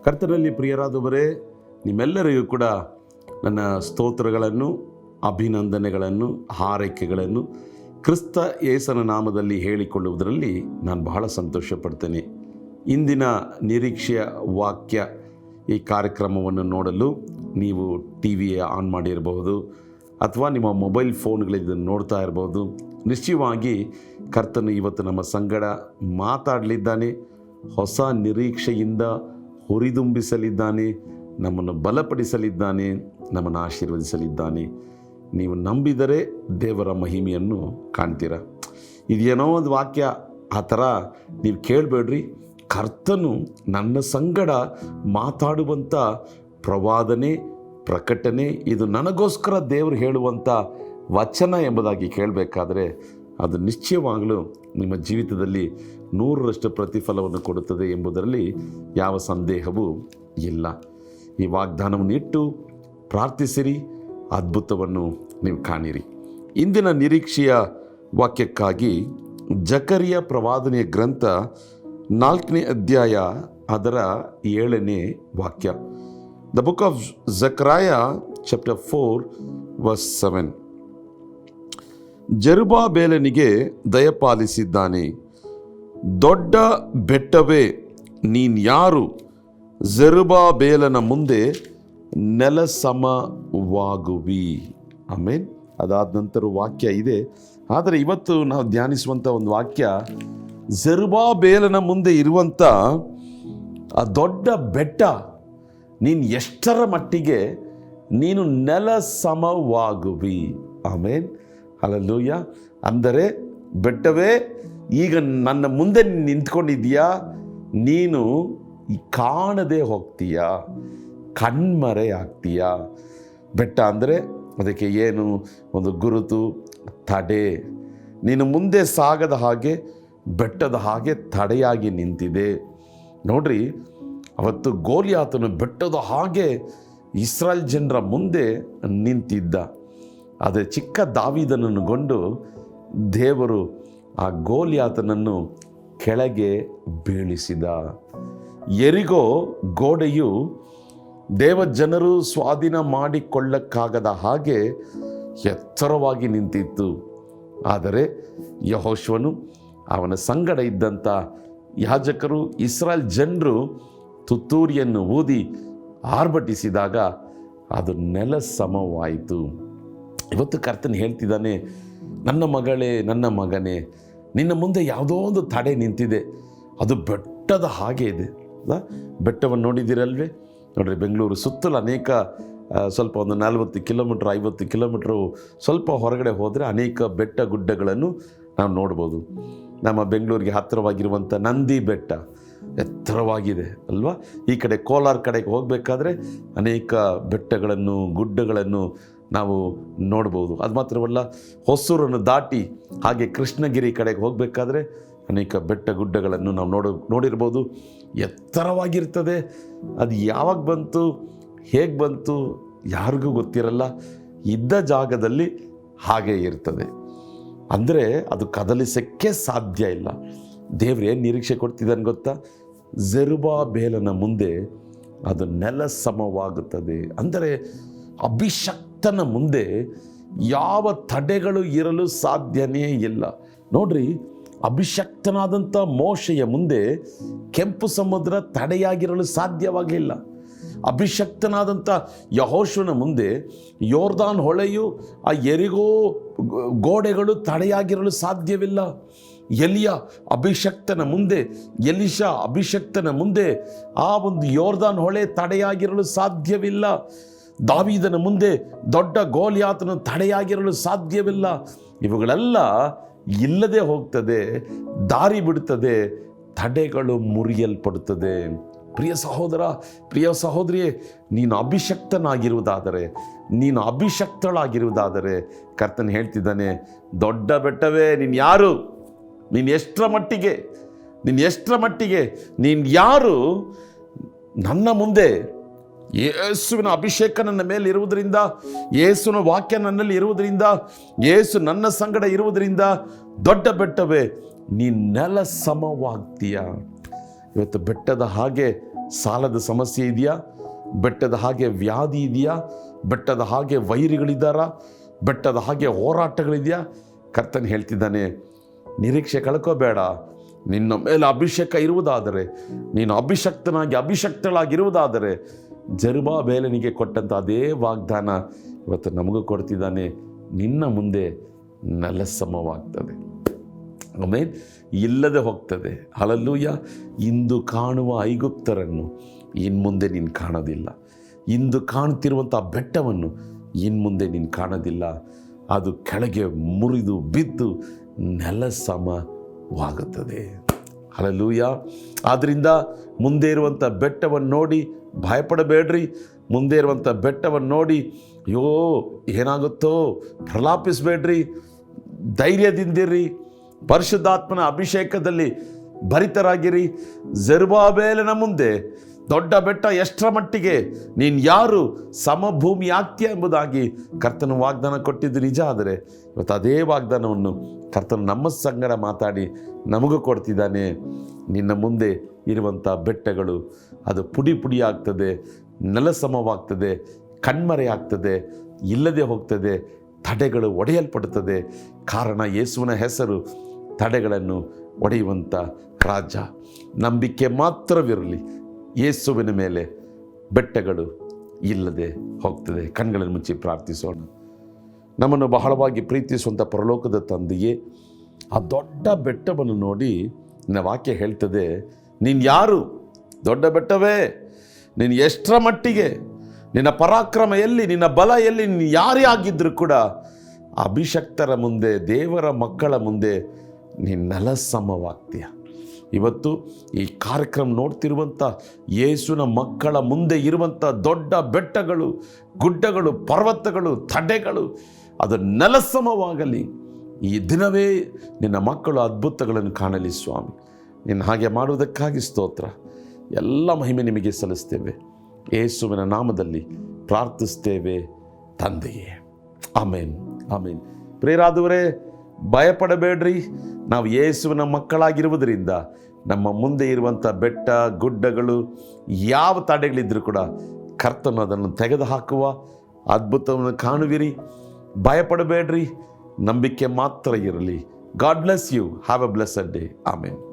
ಕರ್ತನಲ್ಲಿ ಪ್ರಿಯರಾದವರೇ, ನಿಮ್ಮೆಲ್ಲರಿಗೂ ಕೂಡ ನನ್ನ ಸ್ತೋತ್ರಗಳನ್ನು, ಅಭಿನಂದನೆಗಳನ್ನು, ಹಾರೈಕೆಗಳನ್ನು ಕ್ರಿಸ್ತ ಯೇಸನ ನಾಮದಲ್ಲಿ ಹೇಳಿಕೊಳ್ಳುವುದರಲ್ಲಿ ನಾನು ಬಹಳ ಸಂತೋಷ ಪಡ್ತೇನೆ. ಇಂದಿನ ನಿರೀಕ್ಷೆಯ ವಾಕ್ಯ ಈ ಕಾರ್ಯಕ್ರಮವನ್ನು ನೋಡಲು ನೀವು ಟಿ ವಿ ಆನ್ ಮಾಡಿರಬಹುದು ಅಥವಾ ನಿಮ್ಮ ಮೊಬೈಲ್ ಫೋನ್ಗಳಿಂದ ನೋಡ್ತಾ ಇರ್ಬೋದು. ನಿಶ್ಚಯವಾಗಿ ಕರ್ತನು ಇವತ್ತು ನಮ್ಮ ಸಂಗಡ ಮಾತಾಡಲಿದ್ದಾನೆ. ಹೊಸ ನಿರೀಕ್ಷೆಯಿಂದ ಹುರಿದುಂಬಿಸಲಿದ್ದಾನೆ, ನಮ್ಮನ್ನು ಬಲಪಡಿಸಲಿದ್ದಾನೆ, ನಮ್ಮನ್ನು ಆಶೀರ್ವದಿಸಲಿದ್ದಾನೆ. ನೀವು ನಂಬಿದರೆ ದೇವರ ಮಹಿಮೆಯನ್ನು ಕಾಣ್ತೀರ. ಇದೇನೋ ಒಂದು ವಾಕ್ಯ ಆ ಥರ ನೀವು ಕೇಳಬೇಡ್ರಿ. ಕರ್ತನು ನನ್ನ ಸಂಗಡ ಮಾತಾಡುವಂಥ ಪ್ರವಾದನೆ, ಪ್ರಕಟಣೆ, ಇದು ನನಗೋಸ್ಕರ ದೇವರು ಹೇಳುವಂಥ ವಚನ ಎಂಬುದಾಗಿ ಕೇಳಬೇಕಾದ್ರೆ ಅದು ನಿಶ್ಚಯವಾಗಲೂ ನಿಮ್ಮ ಜೀವಿತದಲ್ಲಿ 100% ಪ್ರತಿಫಲವನ್ನು ಕೊಡುತ್ತದೆ ಎಂಬುದರಲ್ಲಿ ಯಾವ ಸಂದೇಹವೂ ಇಲ್ಲ. ಈ ವಾಗ್ದಾನವನ್ನು ಇಟ್ಟು ಪ್ರಾರ್ಥಿಸಿರಿ, ಅದ್ಭುತವನ್ನು ನೀವು ಕಾಣಿರಿ. ಇಂದಿನ ನಿರೀಕ್ಷೆಯ ವಾಕ್ಯಕ್ಕಾಗಿ ಜಕರಿಯ ಪ್ರವಾದನೆಯ ಗ್ರಂಥ 4ನೇ ಅಧ್ಯಾಯ ಅದರ 7ನೇ ವಾಕ್ಯ. The book of Zechariah chapter 4 verse 7. ಜೆರುಬ್ಬಾಬೆಲನಿಗೆ ದಯಪಾಲಿಸಿದ್ದಾನೆ. ದೊಡ್ಡ ಬೆಟ್ಟವೇ ನೀನ್ಯಾರು, ಜೆರುಬ್ಬಾಬೆಲನ ಮುಂದೆ ನೆಲಸಮವಾಗುವಿ. ಆಮೇನ್. ಅದಾದ ನಂತರ ವಾಕ್ಯ ಇದೆ. ಆದರೆ ಇವತ್ತು ನಾವು ಧ್ಯಾನಿಸುವಂಥ ಒಂದು ವಾಕ್ಯ, ಜೆರುಬ್ಬಾಬೆಲನ ಮುಂದೆ ಇರುವಂಥ ಆ ದೊಡ್ಡ ಬೆಟ್ಟ, ನೀನು ಎಷ್ಟರ ಮಟ್ಟಿಗೆ ನೀನು ನೆಲಸಮವಾಗುವಿ. ಆಮೇನ್, ಹಲ್ಲೆಲೂಯಾ. ಅಂದರೆ ಬೆಟ್ಟವೇ, ಈಗ ನನ್ನ ಮುಂದೆ ನಿಂತ್ಕೊಂಡಿದ್ದೀಯಾ, ನೀನು ಕಾಣದೆ ಹೋಗ್ತೀಯಾ, ಕಣ್ಮರೆ ಆಗ್ತೀಯಾ. ಬೆಟ್ಟ ಅಂದರೆ ಅದಕ್ಕೆ ಏನು ಒಂದು ಗುರುತು, ತಡೆ. ನೀನು ಮುಂದೆ ಸಾಗದ ಹಾಗೆ ಬೆಟ್ಟದ ಹಾಗೆ ತಡೆಯಾಗಿ ನಿಂತಿದೆ. ನೋಡ್ರಿ, ಅವತ್ತು ಗೋಲಿಯಾತನು ಬೆಟ್ಟದ ಹಾಗೆ ಇಸ್ರಾಯೇಲ್ ಜನರ ಮುಂದೆ ನಿಂತಿದ್ದ. ಆದರೆ ಚಿಕ್ಕ ದಾವೀದನನ್ನು ಗೊಂಡು ದೇವರು ಆ ಗೋಲಿಯಾತನನ್ನು ಕೆಳಗೆ ಬೀಳಿಸಿದ. ಯೆರಿಕೋ ಗೋಡೆಯು ದೇವಜನರು ಸ್ವಾಧೀನ ಮಾಡಿಕೊಳ್ಳಕ್ಕಾಗದ ಹಾಗೆ ಎತ್ತರವಾಗಿ ನಿಂತಿತ್ತು. ಆದರೆ ಯೆಹೋಶುವನು, ಅವನ ಸಂಗಡ ಇದ್ದಂಥ ಯಾಜಕರು, ಇಸ್ರಾಯೇಲ್ ಜನರು ತುತ್ತೂರಿಯನ್ನು ಊದಿ ಆರ್ಭಟಿಸಿದಾಗ ಅದು ನೆಲ ಸಮವಾಯಿತು. ಇವತ್ತು ಕರ್ತನು ಹೇಳ್ತಿದ್ದಾನೆ, ನನ್ನ ಮಗಳೇ, ನನ್ನ ಮಗನೇ, ನಿನ್ನ ಮುಂದೆ ಯಾವುದೋ ಒಂದು ತಡೆ ನಿಂತಿದೆ. ಅದು ಬೆಟ್ಟದ ಹಾಗೆ ಇದೆ. ಬೆಟ್ಟವನ್ನು ನೋಡಿದ್ದೀರಲ್ವೇ? ನೋಡ್ರಿ, ಬೆಂಗಳೂರು ಸುತ್ತಲೂ ಅನೇಕ ಸ್ವಲ್ಪ ಒಂದು 40 ಕಿಲೋಮೀಟ್ರ್ 50 ಕಿಲೋಮೀಟ್ರು ಸ್ವಲ್ಪ ಹೊರಗಡೆ ಹೋದರೆ ಅನೇಕ ಬೆಟ್ಟ ಗುಡ್ಡಗಳನ್ನು ನಾವು ನೋಡ್ಬೋದು. ನಮ್ಮ ಬೆಂಗಳೂರಿಗೆ ಹತ್ತಿರವಾಗಿರುವಂಥ ನಂದಿ ಬೆಟ್ಟ ಎತ್ತರವಾಗಿದೆ ಅಲ್ವಾ? ಈ ಕಡೆ ಕೋಲಾರ ಕಡೆಗೆ ಹೋಗಬೇಕಾದ್ರೆ ಅನೇಕ ಬೆಟ್ಟಗಳನ್ನು, ಗುಡ್ಡಗಳನ್ನು ನಾವು ನೋಡ್ಬೋದು. ಅದು ಮಾತ್ರವಲ್ಲ, ಹೊಸೂರನ್ನು ದಾಟಿ ಹಾಗೆ ಕೃಷ್ಣಗಿರಿ ಕಡೆಗೆ ಹೋಗಬೇಕಾದ್ರೆ ಅನೇಕ ಬೆಟ್ಟ ಗುಡ್ಡಗಳನ್ನು ನಾವು ನೋಡಿರ್ಬೋದು. ಎತ್ತರವಾಗಿರ್ತದೆ. ಅದು ಯಾವಾಗ ಬಂತು, ಹೇಗೆ ಬಂತು, ಯಾರಿಗೂ ಗೊತ್ತಿರಲ್ಲ. ಇದ್ದ ಜಾಗದಲ್ಲಿ ಹಾಗೆ ಇರ್ತದೆ. ಅಂದರೆ ಅದು ಕದಲಿಸೋಕ್ಕೆ ಸಾಧ್ಯ ಇಲ್ಲ. ದೇವ್ರು ಏನು ನಿರೀಕ್ಷೆ ಕೊಡ್ತಿದ್ದಾನೆ ಗೊತ್ತಾ? ಜೆರುಬ್ಬಾಬೆಲನ ಮುಂದೆ ಅದು ನೆಲ ಸಮವಾಗುತ್ತದೆ. ಅಂದರೆ ಅಭಿಷಕ್ತನ ಮುಂದೆ ಯಾವ ತಡೆಗಳು ಇರಲು ಸಾಧ್ಯನೇ ಇಲ್ಲ. ನೋಡ್ರಿ, ಅಭಿಷಕ್ತನಾದಂಥ ಮೋಶೆಯ ಮುಂದೆ ಕೆಂಪು ಸಮುದ್ರ ತಡೆಯಾಗಿರಲು ಸಾಧ್ಯವಾಗಲಿಲ್ಲ. ಅಭಿಷಕ್ತನಾದಂಥ ಯೆಹೋಶುವನ ಮುಂದೆ ಯೋರ್ದಾನ್ ಹೊಳೆಯು, ಆ ಯೆರಿಕೋ ಗೋಡೆಗಳು ತಡೆಯಾಗಿರಲು ಸಾಧ್ಯವಿಲ್ಲ. ಎಲಿಯ ಅಭಿಷಕ್ತನ ಮುಂದೆ, ಎಲಿಷಾ ಅಭಿಷಕ್ತನ ಮುಂದೆ ಆ ಒಂದು ಯೋರ್ದಾನ್ ಹೊಳೆ ತಡೆಯಾಗಿರಲು ಸಾಧ್ಯವಿಲ್ಲ. ದಾವೀದನ ಮುಂದೆ ದೊಡ್ಡ ಗೋಲಿಯಾತನ ತಡೆಯಾಗಿರಲು ಸಾಧ್ಯವಿಲ್ಲ. ಇವುಗಳೆಲ್ಲ ಇಲ್ಲದೆ ಹೋಗ್ತದೆ, ದಾರಿ ಬಿಡುತ್ತದೆ, ತಡೆಗಳು ಮುರಿಯಲ್ಪಡುತ್ತದೆ. ಪ್ರಿಯ ಸಹೋದರ, ಪ್ರಿಯ ಸಹೋದರಿಯೇ, ನೀನು ಅಭಿಷಕ್ತನಾಗಿರುವುದಾದರೆ, ನೀನು ಅಭಿಷಕ್ತಳಾಗಿರುವುದಾದರೆ ಕರ್ತನು ಹೇಳ್ತಿದ್ದಾನೆ, ದೊಡ್ಡ ಬೆಟ್ಟವೇ ನೀನು ಯಾರು, ನೀನು ಎಷ್ಟರ ಮಟ್ಟಿಗೆ ನೀನು ಯಾರು, ನನ್ನ ಮುಂದೆ ಯೇಸುವಿನ ಅಭಿಷೇಕ ನನ್ನ ಮೇಲೆ ಇರುವುದರಿಂದ, ಯೇಸುವಿನ ವಾಕ್ಯ ನನ್ನಲ್ಲಿ ಇರುವುದರಿಂದ, ಯೇಸು ನನ್ನ ಸಂಗಡ ಇರುವುದರಿಂದ, ದೊಡ್ಡ ಬೆಟ್ಟವೇ ನೀ ನೆಲ ಸಮವಾಗ್ತೀಯ. ಇವತ್ತು ಬೆಟ್ಟದ ಹಾಗೆ ಸಾಲದ ಸಮಸ್ಯೆ ಇದೆಯಾ? ಬೆಟ್ಟದ ಹಾಗೆ ವ್ಯಾಧಿ ಇದೆಯಾ? ಬೆಟ್ಟದ ಹಾಗೆ ವೈರಿಗಳಿದ್ದಾರಾ? ಬೆಟ್ಟದ ಹಾಗೆ ಹೋರಾಟಗಳಿದೆಯಾ? ಕರ್ತನು ಹೇಳ್ತಿದ್ದಾನೆ, ನಿರೀಕ್ಷೆ ಕಳ್ಕೋಬೇಡ. ನಿನ್ನ ಮೇಲೆ ಅಭಿಷೇಕ ಇರುವುದಾದರೆ, ನೀನು ಅಭಿಷಕ್ತಳಾಗಿರುವುದಾದರೆ, ಜೆರುಬ್ಬಾಬೆಲನಿಗೆ ಕೊಟ್ಟಂಥ ಅದೇ ವಾಗ್ದಾನ ಇವತ್ತು ನಮಗೂ ಕೊಡ್ತಿದ್ದಾನೆ. ನಿನ್ನ ಮುಂದೆ ನೆಲಸಮವಾಗ್ತದೆ. ಆಮೇಲೆ ಇಲ್ಲದೆ ಹೋಗ್ತದೆ. ಹಲ್ಲೆಲೂಯ. ಇಂದು ಕಾಣುವ ಐಗುಪ್ತರನ್ನು ಇನ್ಮುಂದೆ ನೀನು ಕಾಣೋದಿಲ್ಲ. ಇಂದು ಕಾಣ್ತಿರುವಂಥ ಬೆಟ್ಟವನ್ನು ಇನ್ಮುಂದೆ ನೀನು ಕಾಣೋದಿಲ್ಲ. ಅದು ಕೆಳಗೆ ಮುರಿದು ಬಿದ್ದು ನೆಲಸಮವಾಗುತ್ತದೆ. ಹಲ್ಲೆಲೂಯ. ಆದ್ದರಿಂದ ಮುಂದೆ ಇರುವಂಥ ಬೆಟ್ಟವನ್ನು ನೋಡಿ ಭಯಪಡಬೇಡ್ರಿ. ಮುಂದೆ ಇರುವಂಥ ಬೆಟ್ಟವನ್ನು ನೋಡಿ ಅಯ್ಯೋ ಏನಾಗುತ್ತೋ ಪ್ರಲಾಪಿಸಬೇಡ್ರಿ. ಧೈರ್ಯದಿಂದಿರಿ. ಪರಿಶುದ್ಧಾತ್ಮನ ಅಭಿಷೇಕದಲ್ಲಿ ಭರಿತರಾಗಿರಿ. ಜೆರುಬ್ಬಾಬೆಲನ ಮುಂದೆ ದೊಡ್ಡ ಬೆಟ್ಟ ಎಷ್ಟರ ಮಟ್ಟಿಗೆ ನೀನು ಯಾರು ಸಮಭೂಮಿ ಆಗ್ತೀಯ ಎಂಬುದಾಗಿ ಕರ್ತನ ವಾಗ್ದಾನ ಕೊಟ್ಟಿದ್ದು ನಿಜ. ಆದರೆ ಇವತ್ತು ಅದೇ ವಾಗ್ದಾನವನ್ನು ಕರ್ತನು ನಮ್ಮ ಸಂಗಡ ಮಾತಾಡಿ ನಮಗೂ ಕೊಡ್ತಿದ್ದಾನೆ. ನಿನ್ನ ಮುಂದೆ ಇರುವಂಥ ಬೆಟ್ಟಗಳು ಅದು ಪುಡಿ ಪುಡಿ ಆಗ್ತದೆ, ನೆಲಸಮವಾಗ್ತದೆ, ಕಣ್ಮರೆ ಆಗ್ತದೆ, ಇಲ್ಲದೆ ಹೋಗ್ತದೆ. ತಡೆಗಳು ಒಡೆಯಲ್ಪಡುತ್ತದೆ. ಕಾರಣ ಯೇಸುವಿನ ಹೆಸರು ತಡೆಗಳನ್ನು ಒಡೆಯುವಂಥ ರಾಜ. ನಂಬಿಕೆ ಮಾತ್ರವಿರಲಿ. ಯೇಸುವಿನ ಮೇಲೆ ಬೆಟ್ಟಗಳು ಇಲ್ಲದೆ ಹೋಗ್ತದೆ. ಕಣ್ಗಳನ್ನು ಮುಚ್ಚಿ ಪ್ರಾರ್ಥಿಸೋಣ. ನಮ್ಮನ್ನು ಬಹಳವಾಗಿ ಪ್ರೀತಿಸುವಂಥ ಪರಲೋಕದ ತಂದೆಯೇ, ಆ ದೊಡ್ಡ ಬೆಟ್ಟವನ್ನು ನೋಡಿ ನಿನ್ನ ವಾಕ್ಯ ಹೇಳ್ತದೆ, ನೀನು ಯಾರು? ದೊಡ್ಡ ಬೆಟ್ಟವೇ, ನೀನು ಎಷ್ಟರ ಮಟ್ಟಿಗೆ, ನಿನ್ನ ಪರಾಕ್ರಮ ಎಲ್ಲಿ, ನಿನ್ನ ಬಲ ಎಲ್ಲಿ, ನೀನು ಯಾರೇ ಆಗಿದ್ದರೂ ಕೂಡ ಅಭಿಷಕ್ತರ ಮುಂದೆ, ದೇವರ ಮಕ್ಕಳ ಮುಂದೆ ನೀನು ನೆಲಸಮವಾಗ್ತೀಯ. ಇವತ್ತು ಈ ಕಾರ್ಯಕ್ರಮ ನೋಡ್ತಿರುವಂಥ ಯೇಸುವಿನ ಮಕ್ಕಳ ಮುಂದೆ ಇರುವಂಥ ದೊಡ್ಡ ಬೆಟ್ಟಗಳು, ಗುಡ್ಡಗಳು, ಪರ್ವತಗಳು, ತಡೆಗಳು ಅದು ನೆಲಸಮವಾಗಲಿ. ಈ ದಿನವೇ ನಿನ್ನ ಮಕ್ಕಳು ಅದ್ಭುತಗಳನ್ನು ಕಾಣಲಿ ಸ್ವಾಮಿ. ನಿನ್ನ ಹಾಗೆ ಮಾಡುವುದಕ್ಕಾಗಿ ಸ್ತೋತ್ರ. ಎಲ್ಲ ಮಹಿಮೆ ನಿಮಗೆ ಸಲ್ಲಿಸ್ತೇವೆ. ಯೇಸುವಿನ ನಾಮದಲ್ಲಿ ಪ್ರಾರ್ಥಿಸ್ತೇವೆ ತಂದೆಯೇ. ಆಮೇನ್, ಆಮೇನ್. ಪ್ರಿಯರಾದವರೇ, ಭಯಪಡಬೇಡ್ರಿ. ನಾವು ಯೇಸುವಿನ ಮಕ್ಕಳಾಗಿರುವುದರಿಂದ ನಮ್ಮ ಮುಂದೆ ಇರುವಂಥ ಬೆಟ್ಟ, ಗುಡ್ಡಗಳು, ಯಾವ ತಡೆಗಳಿದ್ದರೂ ಕೂಡ ಕರ್ತನು ಅದನ್ನು ತೆಗೆದುಹಾಕುವ ಅದ್ಭುತವನ್ನು ಕಾಣುವಿರಿ. ಭಯಪಡಬೇಡ್ರಿ. ನಂಬಿಕೆ ಮಾತ್ರ ಇರಲಿ. God bless you. Have a blessed day. Amen.